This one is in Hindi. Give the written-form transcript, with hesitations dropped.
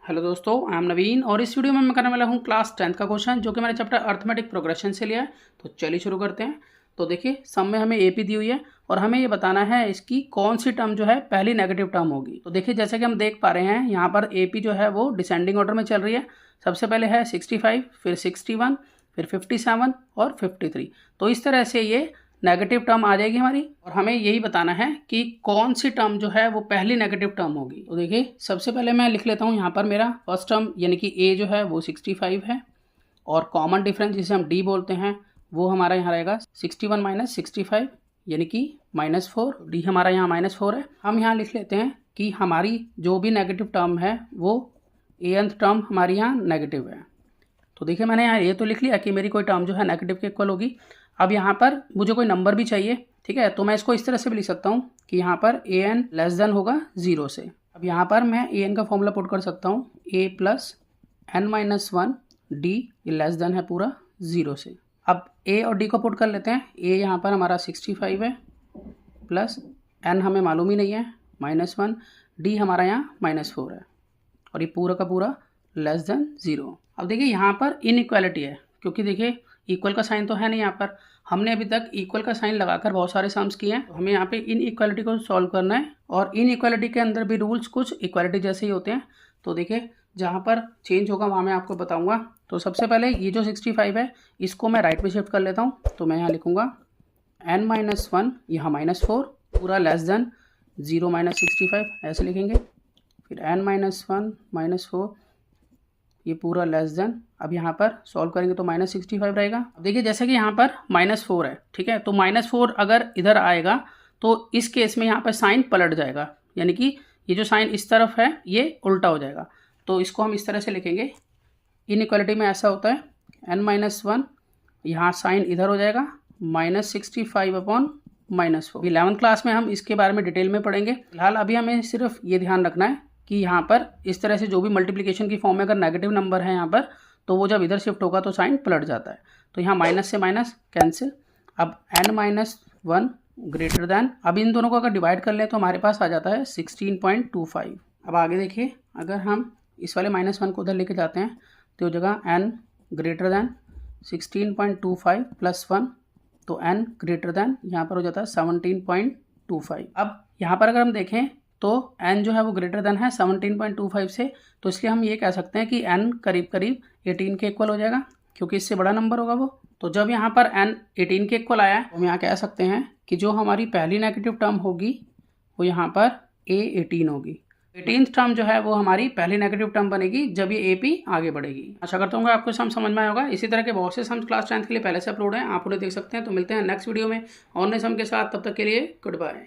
हेलो दोस्तों, आई एम नवीन और इस वीडियो में मैं करने वाला हूँ क्लास 10th का क्वेश्चन जो कि मैंने चैप्टर अर्थमेटिक प्रोग्रेशन से लिया है। तो चलिए शुरू करते हैं। तो देखिए सम में हमें एपी दी हुई है और हमें ये बताना है इसकी कौन सी टर्म जो है पहली नेगेटिव टर्म होगी। तो देखिए जैसे कि हम देख पा रहे हैं यहाँ पर एपी जो है वो डिसेंडिंग ऑर्डर में चल रही है। सबसे पहले है 65, फिर 61, फिर 57 और 53। तो इस तरह से ये नेगेटिव टर्म आ जाएगी हमारी और हमें यही बताना है कि कौन सी टर्म जो है वो पहली नेगेटिव टर्म होगी। तो देखिए सबसे पहले मैं लिख लेता हूँ यहाँ पर मेरा फर्स्ट टर्म यानी कि ए जो है वो 65 है और कॉमन डिफरेंस जिसे हम डी बोलते हैं वो हमारा यहाँ रहेगा 61 माइनस 65 यानी कि -4। डी हमारा यहाँ -4 है। हम यहाँ लिख लेते हैं कि हमारी जो भी नेगेटिव टर्म है वो एनथ टर्म हमारी यहाँ नेगेटिव है। तो देखिए मैंने यहाँ ये तो लिख लिया कि मेरी कोई टर्म जो है नेगेटिव के इक्वल होगी। अब यहाँ पर मुझे कोई नंबर भी चाहिए, ठीक है, तो मैं इसको इस तरह से भी लिख सकता हूँ कि यहाँ पर ए एन लेस देन होगा 0 से। अब यहाँ पर मैं ए एन का फॉर्मूला पुट कर सकता हूँ A plus N minus 1 D less than है पूरा 0 से। अब ए और डी को पुट कर लेते हैं। ए यहाँ पर हमारा 65 है प्लस एन हमें मालूम ही नहीं है -1, डी हमारा यहाँ -4 है और ये पूरा का पूरा लेस देन 0। अब देखिए यहाँ पर इनइक्वालिटी है क्योंकि देखिए इक्वल का साइन तो है नहीं। यहाँ पर हमने अभी तक इक्वल का साइन लगाकर बहुत सारे सम्स किए हैं। तो हमें यहाँ पे इनइक्वालिटी को सॉल्व करना है और इनइक्वालिटी के अंदर भी रूल्स कुछ इक्वालिटी जैसे ही होते हैं। तो देखिए जहाँ पर चेंज होगा वहाँ मैं आपको बताऊँगा। तो सबसे पहले ये जो 65 है इसको मैं राइट में शिफ्ट कर लेता हूँ। तो मैं यहाँ लिखूँगा n-1 यहाँ -4 पूरा लेस देन 0 - 65 ऐसे लिखेंगे। फिर n-1 -4 ये पूरा लेस देन, अब यहाँ पर सॉल्व करेंगे तो -65 रहेगा। अब देखिए जैसे कि यहाँ पर -4 है, ठीक है, तो -4 अगर इधर आएगा तो इस केस में यहाँ पर साइन पलट जाएगा, यानी कि ये जो साइन इस तरफ है ये उल्टा हो जाएगा। तो इसको हम इस तरह से लिखेंगे। इनइक्वालिटी में ऐसा होता है n-1 यहाँ साइन इधर हो जाएगा -65 अपॉन -4। 11th क्लास में हम इसके बारे में डिटेल में पढ़ेंगे। फिलहाल अभी हमें सिर्फ ये ध्यान रखना है कि यहाँ पर इस तरह से जो भी मल्टीप्लिकेशन की फॉर्म में अगर नेगेटिव नंबर है यहाँ पर तो वो जब इधर शिफ्ट होगा तो साइन पलट जाता है। तो यहाँ माइनस से माइनस कैंसिल। अब n-1 ग्रेटर दैन, अब इन दोनों को अगर डिवाइड कर लें तो हमारे पास आ जाता है 16.25। अब आगे देखिए अगर हम इस वाले -1 को उधर लेके जाते हैं तो जगह n ग्रेटर दैन 16.25 + 1 तो n ग्रेटर दैन यहाँ पर हो जाता है 17.25। अब यहाँ पर अगर हम देखें तो n जो है वो ग्रेटर देन है 17.25 से, तो इसलिए हम ये कह सकते हैं कि n करीब करीब 18 के इक्वल हो जाएगा क्योंकि इससे बड़ा नंबर होगा वो। तो जब यहाँ पर n 18 के इक्वल आया है तो हम यहाँ कह सकते हैं कि जो हमारी पहली नेगेटिव टर्म होगी वो यहाँ पर a18 होगी। 18th टर्म जो है वो हमारी पहली नेगेटिव टर्म बनेगी जब ये AP आगे बढ़ेगी। आशा करता हूँ आपको सम समझ में आया होगा। इसी तरह के बहुत से सम क्लास 10th के लिए पहले से अपलोड हैं, आप उन्हें देख सकते हैं। तो मिलते हैं नेक्स्ट वीडियो में और नए सम के साथ, तब तक के लिए गुड बाय।